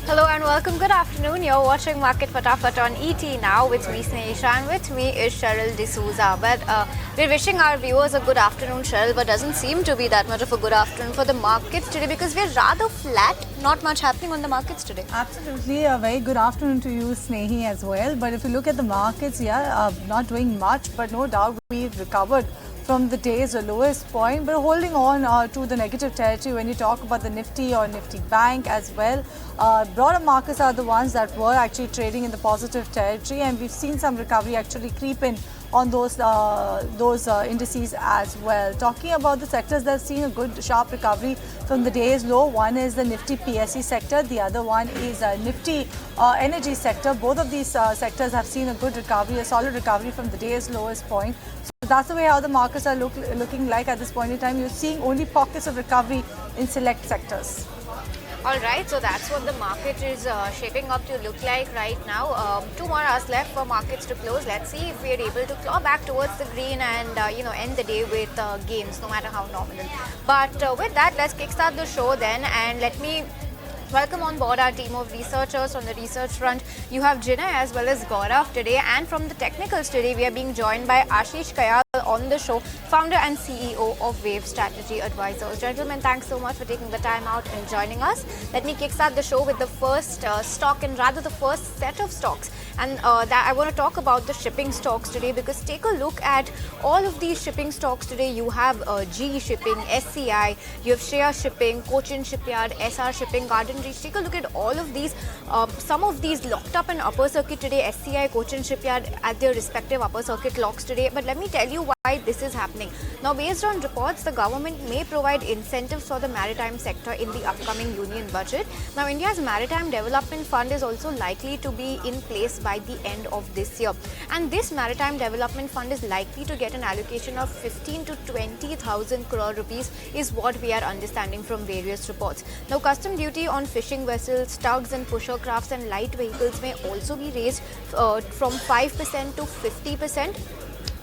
Hello and welcome. Good afternoon. You're watching Market Fatafat on ET now with me, Snehisha, and with me is Cheryl D'Souza. But we're wishing our viewers a good afternoon, Cheryl, but doesn't seem to be that much of a good afternoon for the markets today because we're rather flat. Not much happening on the markets today. Absolutely. A very good afternoon to you, Snehi, as well. But if you look at the markets, not doing much, but no doubt we've recovered from the day's lowest point, but holding on to the negative territory when you talk about the Nifty or Nifty Bank as well. Broader markets are the ones that were actually trading in the positive territory, and we've seen some recovery actually creep in on those indices as well. Talking about the sectors that have seen a good sharp recovery from the day's low, one is the Nifty PSE sector, the other one is Nifty energy sector. Both of these sectors have seen a good recovery, a solid recovery from the day's lowest point. So that's the way how the markets are looking like at this point in time. You're seeing only pockets of recovery in select sectors. All right, so that's what the market is shaping up to look like right now. 2 more hours left for markets to close. Let's see if we are able to claw back towards the green and end the day with gains, no matter how nominal. But with that, let's kickstart the show then, and let me welcome on board our team of researchers. On the research front, you have Jinay as well as Gaurav today, and from the technicals today, we are being joined by Ashish Kyal on the show, founder and CEO of Wave Strategy Advisors. Gentlemen, thanks so much for taking the time out and joining us. Let me kickstart the show with the first stock, and rather the first set of stocks. And that I want to talk about the shipping stocks today, because take a look at all of these shipping stocks today. You have GE Shipping, SCI, you have Shreya Shipping, Cochin Shipyard, SR Shipping, Garden Reach. Take a look at all of these. Some of these locked up in upper circuit today. SCI, Cochin Shipyard at their respective upper circuit locks today. But let me tell you why this is happening. Now, based on reports, the government may provide incentives for the maritime sector in the upcoming union budget. Now, India's Maritime Development Fund is also likely to be in place by the end of this year. And this Maritime Development Fund is likely to get an allocation of 15 to 20,000 crore rupees is what we are understanding from various reports. Now, custom duty on fishing vessels, tugs and pusher crafts and light vehicles may also be raised from 5% to 50%.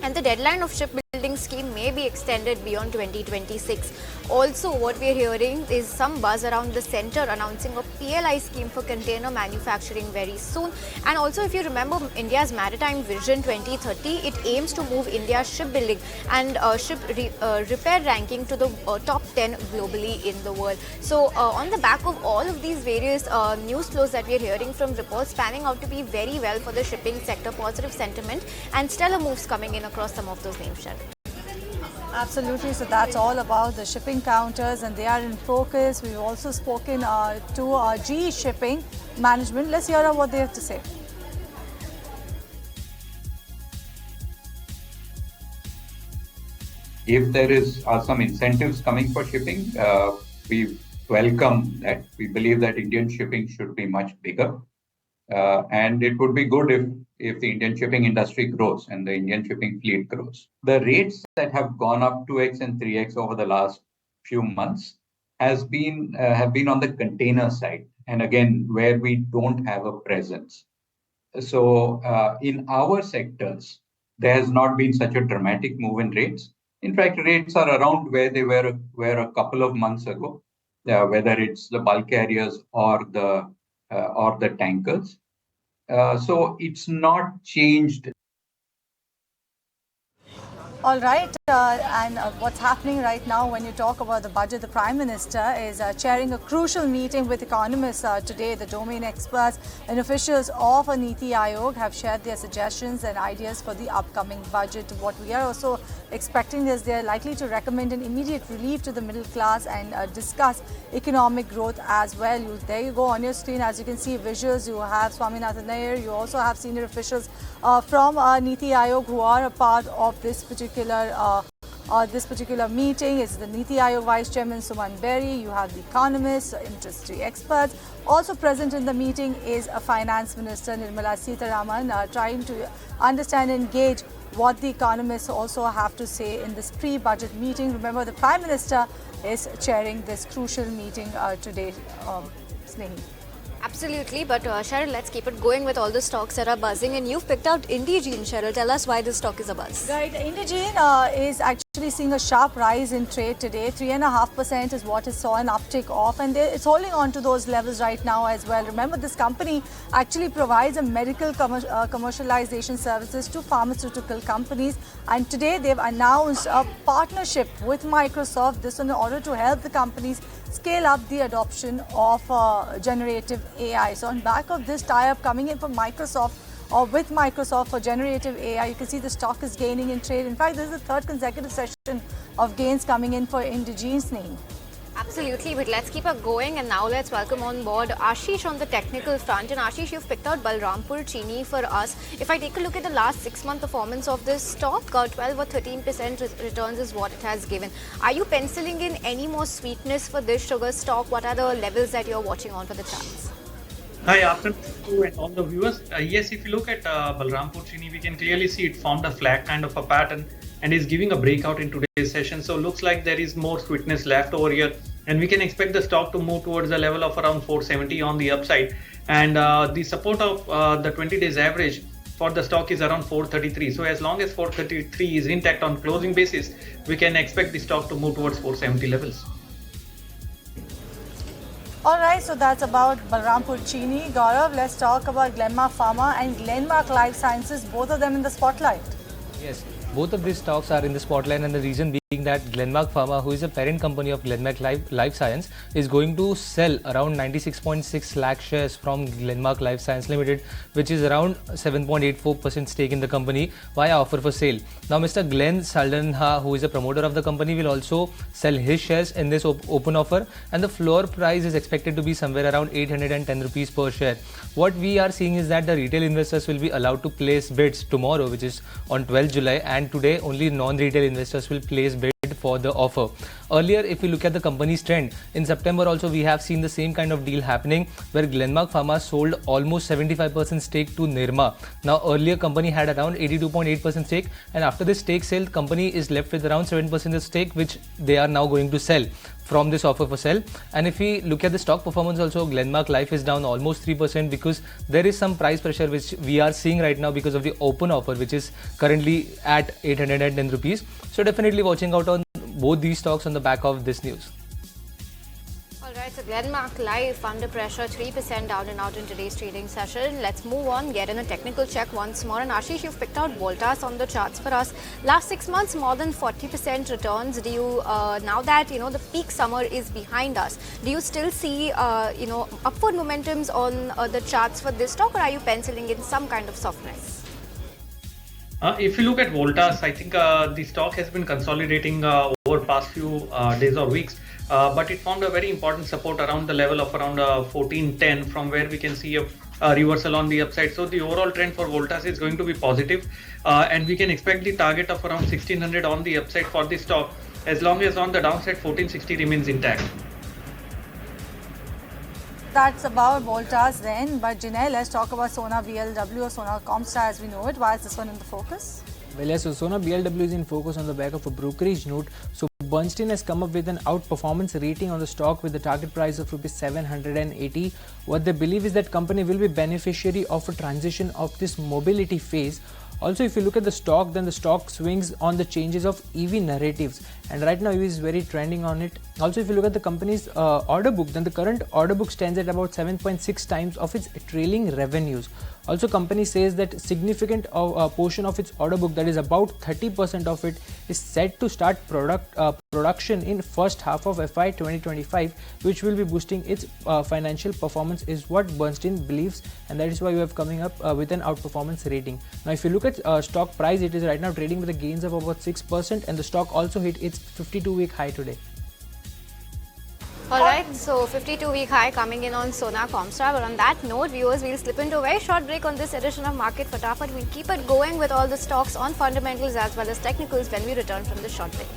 And the deadline of shipbuilding scheme may be extended beyond 2026. Also, what we are hearing is some buzz around the centre announcing a PLI scheme for container manufacturing very soon. And also, if you remember India's Maritime Vision 2030, it aims to move India's shipbuilding and ship repair ranking to the top 10 globally in the world. So, on the back of all of these various news flows that we are hearing from reports panning out to be very well for the shipping sector, positive sentiment and stellar moves coming in across some of those names, Cheryl. Absolutely. So that's all about the shipping counters, and they are in focus. We've also spoken to GE Shipping management. Let's hear what they have to say. If there is some incentives coming for shipping, we welcome that. We believe that Indian shipping should be much bigger. And it would be good if the Indian shipping industry grows and the Indian shipping fleet grows. The rates that have gone up 2x and 3x over the last few months have been on the container side, and again where we don't have a presence. So in our sectors, there has not been such a dramatic move in rates. In fact, rates are around where they were a couple of months ago, whether it's the bulk carriers or the tankers. So it's not changed. All right, and what's happening right now when you talk about the budget, the Prime Minister is chairing a crucial meeting with economists today. The domain experts and officials of Niti Aayog have shared their suggestions and ideas for the upcoming budget. What we are also expecting is they are likely to recommend an immediate relief to the middle class and discuss economic growth as well. There you go on your screen, as you can see visuals. You have Swaminathan Iyer. You also have senior officials from Niti Aayog who are a part of this particular meeting. Is the Niti Aayog Vice Chairman Suman Berry. You have the economists, industry experts. Also present in the meeting is a Finance Minister Nirmala Sitharaman, trying to understand and engage what the economists also have to say in this pre-budget meeting. Remember, the Prime Minister is chairing this crucial meeting today, Snehi. Absolutely, but Cheryl, let's keep it going with all the stocks that are buzzing. And you've picked out Indegene, Cheryl. Tell us why this stock is a buzz. Right, Indegene is actually actually seeing a sharp rise in trade today. 3.5% is what it saw an uptick of, and it's holding on to those levels right now as well. Remember, this company actually provides a medical commercialization services to pharmaceutical companies, and today they've announced a partnership with Microsoft, this in order to help the companies scale up the adoption of generative AI. So on back of this tie-up coming in from Microsoft, or with Microsoft for generative AI, you can see the stock is gaining in trade. In fact, this is the third consecutive session of gains coming in for Indigene's name. Absolutely, but let's keep it going, and now let's welcome on board Ashish on the technical front. And Ashish, you've picked out Balamurthy Chini for us. If I take a look at the last 6-month performance of this stock, 12 or 13% returns is what it has given. Are you penciling in any more sweetness for this sugar stock? What are the levels that you're watching on for the charts? Hi, afternoon to you and all the viewers. Yes, if you look at Balamurthy Chini, we can clearly see it formed a flag kind of a pattern and is giving a breakout in today's session. So looks like there is more sweetness left over here, and we can expect the stock to move towards a level of around 470 on the upside. And the support of the 20 days average for the stock is around 433. So as long as 433 is intact on closing basis, we can expect the stock to move towards 470 levels. Alright, so that's about Balamurthy Chini. Gaurav, let's talk about Glenmark Pharma and Glenmark Life Sciences, both of them in the spotlight. Yes, both of these stocks are in the spotlight, and the reason being that Glenmark Pharma, who is a parent company of Glenmark Life Science, is going to sell around 96.6 lakh shares from Glenmark Life Science Limited, which is around 7.84% stake in the company via offer for sale. Now, Mr. Glenn Saldanha, who is a promoter of the company, will also sell his shares in this open offer, and the floor price is expected to be somewhere around 810 rupees per share. What we are seeing is that the retail investors will be allowed to place bids tomorrow, which is on 12 July, and today only non-retail investors will place bid for the offer. Earlier, if we look at the company's trend, in September also we have seen the same kind of deal happening where Glenmark Pharma sold almost 75% stake to Nirma. Now earlier company had around 82.8% stake, and after this stake sale, company is left with around 7% of stake, which they are now going to sell from this offer for sale. And if we look at the stock performance also, Glenmark Life is down almost 3% because there is some price pressure which we are seeing right now because of the open offer, which is currently at 810 rupees. So definitely watching out on both these stocks on the back of this news. Alright, so Glenmark Life under pressure, 3% down and out in today's trading session. Let's move on, get in a technical check once more. And Ashish, you've picked out Voltas on the charts for us. Last 6 months, more than 40% returns. Do you, now that the peak summer is behind us, do you still see upward momentums on the charts for this stock, or are you penciling in some kind of softness? If you look at Voltas, I think the stock has been consolidating over past few days or weeks, but it formed a very important support around the level of around 1410, from where we can see a reversal on the upside. So the overall trend for Voltas is going to be positive, and we can expect the target of around 1600 on the upside for the stock, as long as on the downside 1460 remains intact. That's about Voltas then, but Janelle, let's talk about Sona BLW or Sona Comstar as we know it. Why is this one in the focus? Well, yes, so Sona BLW is in focus on the back of a brokerage note. So Bernstein has come up with an outperformance rating on the stock with the target price of rupees 780. What they believe is that company will be beneficiary of a transition of this mobility phase. Also, if you look at the stock, then the stock swings on the changes of EV narratives, and right now EV is very trending on it. Also, if you look at the company's order book, then the current order book stands at about 7.6 times of its trailing revenues. Also, company says that significant portion of its order book, that is about 30% of it, is set to start production in first half of FY 2025, which will be boosting its financial performance, is what Bernstein believes, and that is why we have coming up with an outperformance rating. Now, if you look at stock price, it is right now trading with a gains of about 6%, and the stock also hit its 52-week high today. Alright, so 52-week high coming in on Sona Comstar. But on that note, viewers, we'll slip into a very short break on this edition of Market Fatafat. We'll keep it going with all the stocks on fundamentals as well as technicals when we return from this short break.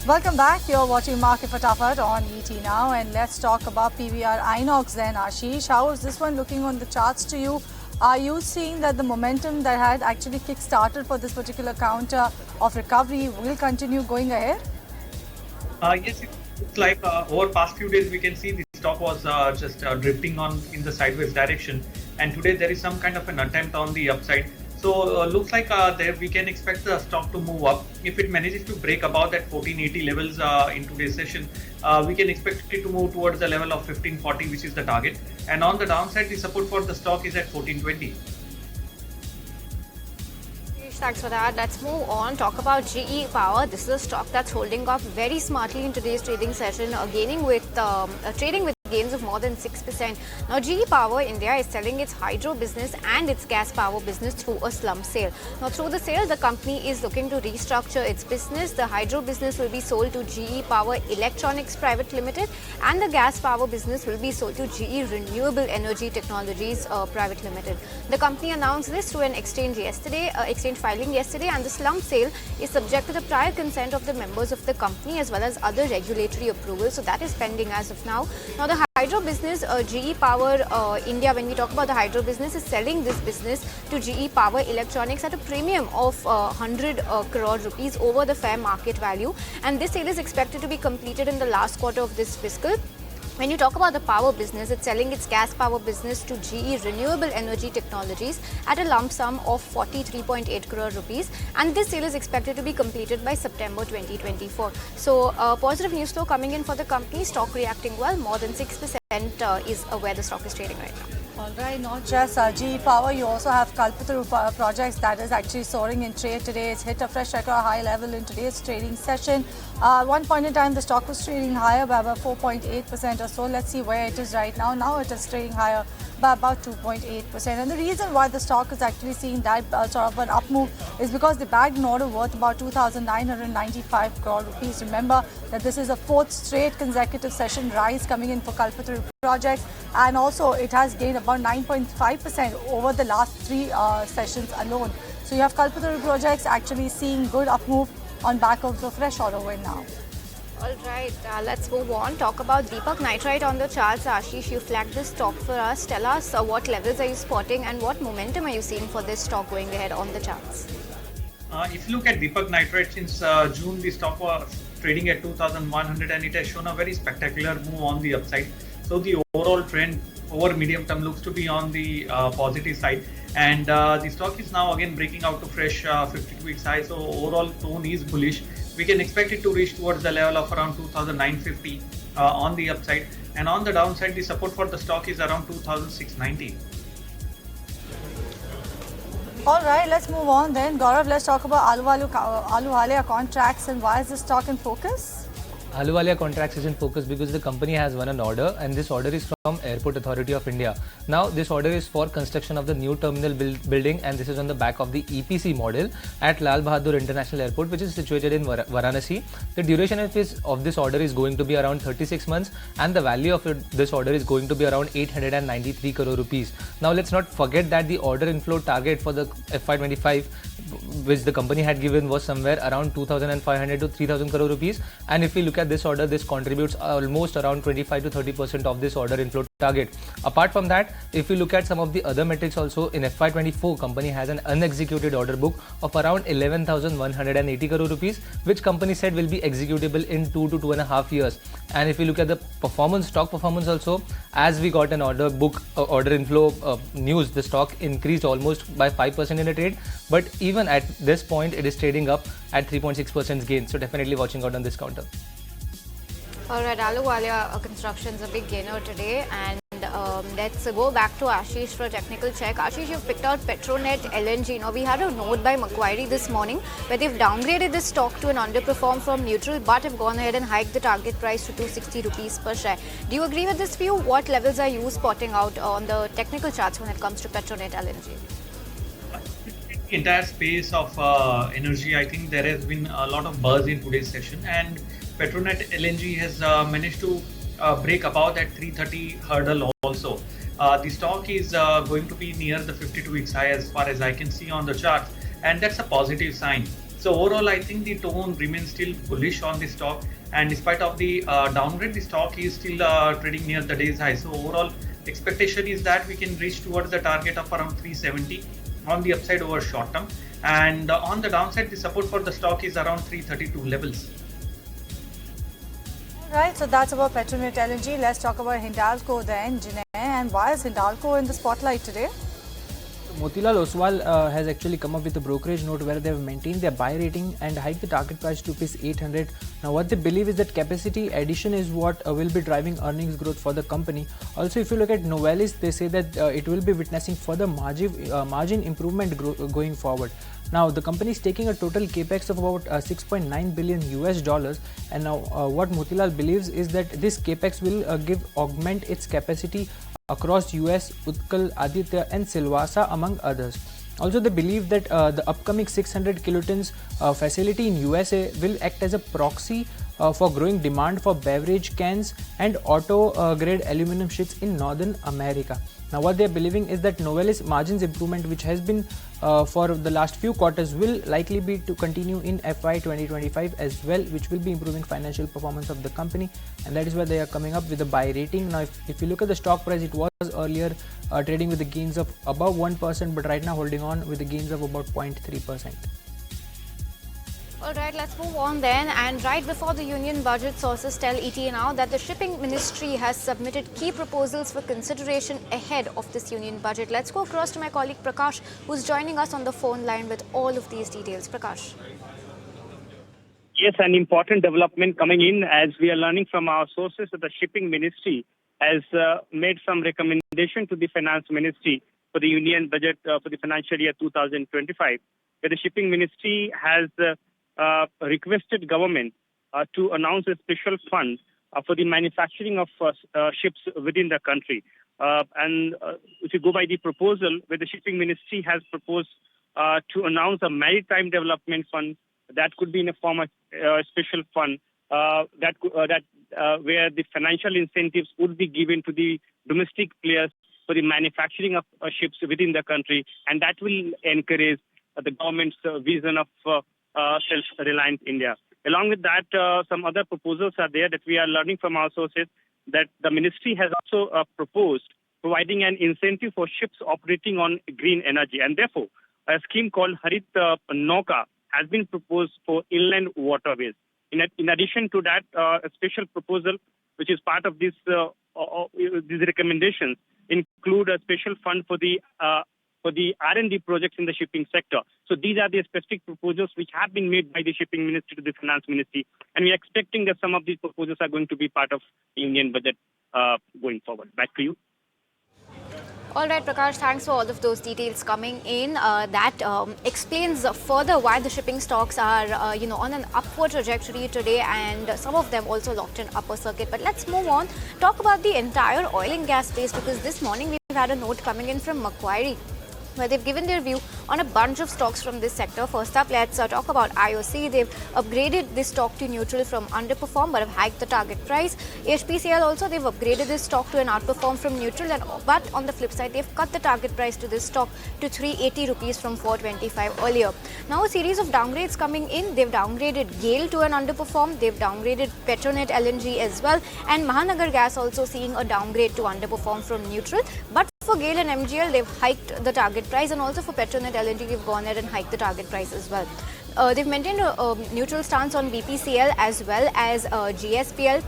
Welcome back. You're watching Market Fatafat on ET Now, and let's talk about PVR Inox then. Ashish, how is this one looking on the charts to you? Are you seeing that the momentum that had actually kick-started for this particular counter of recovery will continue going ahead? Yes, it's like over past few days we can see the stock was just drifting on in the sideways direction, and today there is some kind of an attempt on the upside. So looks like there we can expect the stock to move up. If it manages to break above that 1480 levels in today's session, we can expect it to move towards the level of 1540, which is the target. And on the downside, the support for the stock is at 1420. Thanks for that. Let's move on. Talk about GE Power. This is a stock that's holding up very smartly in today's trading session, trading with gains of more than 6%. Now, GE Power India is selling its hydro business and its gas power business through a slump sale. Now, through the sale, the company is looking to restructure its business. The hydro business will be sold to GE Power Electronics Private Limited, and the gas power business will be sold to GE Renewable Energy Technologies Private Limited. The company announced this through an exchange filing yesterday, and the slump sale is subject to the prior consent of the members of the company as well as other regulatory approvals. So that is pending as of now. Now, the hydro business, GE Power India, when we talk about the hydro business, is selling this business to GE Power Electronics at a premium of 100 crore rupees over the fair market value, and this sale is expected to be completed in the last quarter of this fiscal. When you talk about the power business, it's selling its gas power business to GE Renewable Energy Technologies at a lump sum of 43.8 crore rupees, and this sale is expected to be completed by September 2024. So, positive news flow coming in for the company, stock reacting well, more than 6% is where the stock is trading right now. All right, not just GE Power, you also have Kalpataru projects that is actually soaring in trade today. It's hit a fresh record high level in today's trading session. One point in time, the stock was trading higher by about 4.8% or so. Let's see where it is right now. Now it is trading higher by about 2.8%. And the reason why the stock is actually seeing that sort of an up move is because they bagged an order worth about 2,995 crore rupees. Remember that this is a fourth straight consecutive session rise coming in for Kalpataru projects, and also it has gained about 9.5% over the last three sessions alone. So you have Kalpataru projects actually seeing good up move on back of the fresh order win now. All right, let's move on. Talk about Deepak Nitrite on the charts. Ashish, you flagged this stock for us. Tell us what levels are you spotting and what momentum are you seeing for this stock going ahead on the charts? If you look at Deepak Nitrite, since June, the stock was trading at 2,100 and it has shown a very spectacular move on the upside. So the overall trend over medium term looks to be on the positive side, and the stock is now again breaking out to fresh 52-week high. So overall tone is bullish. We can expect it to reach towards the level of around 2,950 on the upside, and on the downside the support for the stock is around 2,690. All right, let's move on then. Gaurav, let's talk about Alalia Contracts and why is this stock in focus? Alalia Contracts is in focus because the company has won an order, and this order is from Airport Authority of India. Now, this order is for construction of the new terminal building, and this is on the back of the EPC model at Lal Bahadur International Airport, which is situated in Varanasi. The duration of this order is going to be around 36 months, and the value of this order is going to be around 893 crore rupees. Now, let's not forget that the order inflow target for the FY25, which the company had given, was somewhere around 2,500 to 3,000 crore rupees, and if we look at this order, this contributes almost around 25 to 30% of this order inflow target. Apart from that, if you look at some of the other metrics also, in FY24, company has an unexecuted order book of around 11,180 crore rupees, which company said will be executable in 2 to 2.5 years. And if you look at the stock performance also, as we got an order book, order inflow news, the stock increased almost by 5% in a trade, but even at this point, it is trading up at 3.6% gain. So definitely watching out on this counter. All right, Alalia Construction is a big gainer today, and let's go back to Ashish for a technical check. Ashish, you've picked out Petronet LNG. Now, we had a note by Macquarie this morning where they've downgraded this stock to an underperform from neutral, but have gone ahead and hiked the target price to 260 rupees per share. Do you agree with this view? What levels are you spotting out on the technical charts when it comes to Petronet LNG? The entire space of energy, I think there has been a lot of buzz in today's session, and Petronet LNG has managed to break above that 330 hurdle also. The stock is going to be near the 52-week high as far as I can see on the chart, and that's a positive sign. So overall, I think the tone remains still bullish on the stock, and despite of the downgrade, the stock is still trading near the day's high. So overall, expectation is that we can reach towards the target of around 370 on the upside over short term, and on the downside, the support for the stock is around 332 levels. Right, so that's about Petronet LNG. Let's talk about Hindalco then, Jinay. And why is Hindalco in the spotlight today? Motilal Oswal has actually come up with a brokerage note where they have maintained their buy rating and hiked the target price to rupees 800. Now what they believe is that capacity addition is what will be driving earnings growth for the company. Also, if you look at Novelis, they say that it will be witnessing further margin improvement going forward. Now the company is taking a total capex of about 6.9 billion US dollars, and now what Motilal believes is that this capex will augment its capacity across US, Utkal, Aditya and Silvassa among others. Also, they believe that the upcoming 600 kilotons facility in USA will act as a proxy for growing demand for beverage cans and auto grade aluminum sheets in Northern America. Now what they are believing is that Novelis margins improvement, which has been for the last few quarters, will likely be to continue in FY 2025 as well, which will be improving financial performance of the company, and that is why they are coming up with a buy rating. Now if you look at the stock price, it was earlier trading with the gains of above 1%, but right now holding on with the gains of about 0.3%. Alright, let's move on then. And right before the union budget, sources tell ET now that the shipping ministry has submitted key proposals for consideration ahead of this union budget. Let's go across to my colleague Prakash, who's joining us on the phone line with all of these details. Prakash. Yes, an important development coming in as we are learning from our sources that the shipping ministry has made some recommendation to the finance ministry for the union budget for the financial year 2025, where the shipping ministry has requested government to announce a special fund for the manufacturing of ships within the country. And if you go by the proposal, where the shipping ministry has proposed to announce a maritime development fund that could be in a form of special fund where the financial incentives would be given to the domestic players for the manufacturing of ships within the country, and that will encourage the government's vision of self-reliant India. Along with that, some other proposals are there that we are learning from our sources, that the ministry has also proposed providing an incentive for ships operating on green energy, and therefore a scheme called Harit Nauka has been proposed for inland waterways. In addition to that, a special proposal which is part of these recommendations include a special fund for the R&D projects in the shipping sector. So these are the specific proposals which have been made by the shipping ministry to the finance ministry, and we are expecting that some of these proposals are going to be part of the union budget going forward. Back to you. All right, Prakash, thanks for all of those details coming in. That explains further why the shipping stocks are, on an upward trajectory today, and some of them also locked in upper circuit. But let's move on, talk about the entire oil and gas space, because this morning we've had a note coming in from Macquarie, where they've given their view on a bunch of stocks from this sector. First up, let's talk about IOC. They've upgraded this stock to neutral from underperform, but have hiked the target price. HPCL also, they've upgraded this stock to an outperform from neutral, but on the flip side, they've cut the target price to this stock to 380 rupees from 425 earlier. Now, a series of downgrades coming in. They've downgraded GAIL to an underperform. They've downgraded Petronet LNG as well, and Mahanagar Gas also seeing a downgrade to underperform from neutral. But for GAIL and MGL, they've hiked the target price, and also for Petronet LNG, they've gone ahead and hiked the target price as well. They've maintained a neutral stance on BPCL as well as GSPL,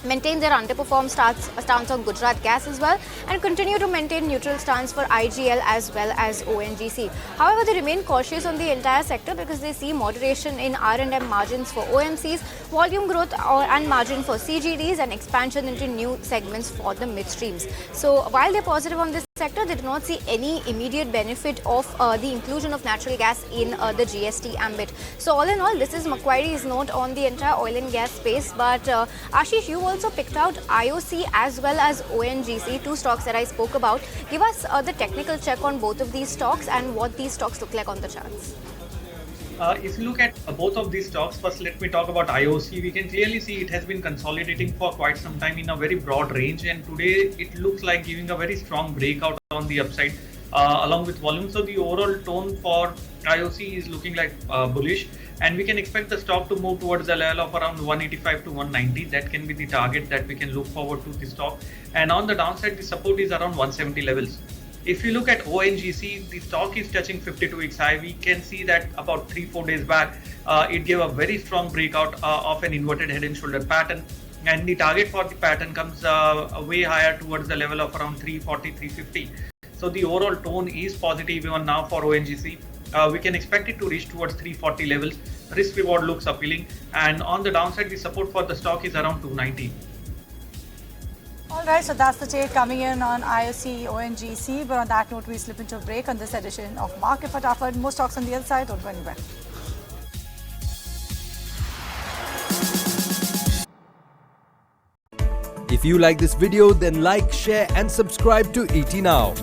maintain their underperform stance on Gujarat Gas as well, and continue to maintain neutral stance for IGL as well as ONGC. However, they remain cautious on the entire sector because they see moderation in R&M margins for OMCs, volume growth and margin for CGDs, and expansion into new segments for the midstreams. So while they're positive on this sector, they do not see any immediate benefit of the inclusion of natural gas in the GST ambit. So all in all, this is Macquarie's note on the entire oil and gas space. But Ashish, you also picked out IOC as well as ONGC, two stocks that I spoke about. Give us the technical check on both of these stocks and what these stocks look like on the charts. If you look at both of these stocks, first let me talk about IOC. We can clearly see it has been consolidating for quite some time in a very broad range, and today it looks like giving a very strong breakout on the upside along with volume. So the overall tone for IOC is looking like bullish, and we can expect the stock to move towards the level of around 185 to 190. That can be the target that we can look forward to the stock, and on the downside the support is around 170 levels. If you look at ONGC, the stock is touching 52 weeks high. We can see that about 3-4 days back, it gave a very strong breakout of an inverted head and shoulder pattern. and the target for the pattern comes way higher towards the level of around 340, 350. So the overall tone is positive even now for ONGC. We can expect it to reach towards 340 levels. Risk reward looks appealing, and on the downside, the support for the stock is around 290. All right, so that's the take coming in on IOC, ONGC. But on that note, we slip into a break on this edition of Market Fatafat. More stocks on the other side. Don't go anywhere. If you like this video, then like, share and subscribe to ET Now.